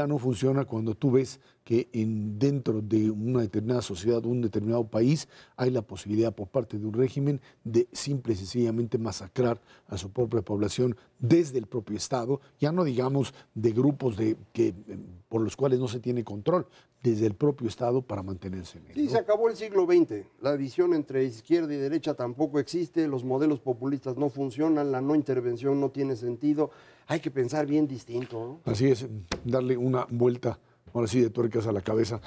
no funciona cuando tú ves que dentro de una determinada sociedad, un determinado país, hay la posibilidad por parte de un régimen de simple y sencillamente masacrar a su propia población desde el propio Estado, ya no digamos de grupos por los cuales no se tiene control, desde el propio Estado para mantenerse en él. Sí, ¿no? se acabó el siglo XX. La división entre izquierda y derecha tampoco existe, los modelos populistas no funcionan, la no intervención no tiene sentido. Hay que pensar bien distinto, ¿no? Así es, darle una vuelta, ahora sí, de tuercas a la cabeza.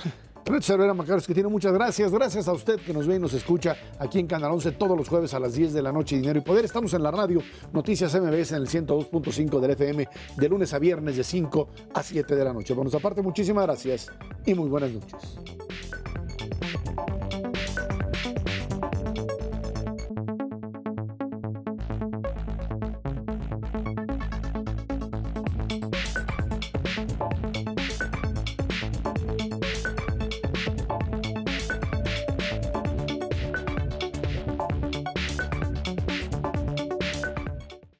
Renato Cervera Macaros, que tiene muchas gracias. Gracias a usted que nos ve y nos escucha aquí en Canal 11 todos los jueves a las 10 de la noche. Dinero y Poder. Estamos en la radio Noticias MBS en el 102.5 del FM de lunes a viernes de 5 a 7 de la noche. Por nuestra parte, muchísimas gracias y muy buenas noches.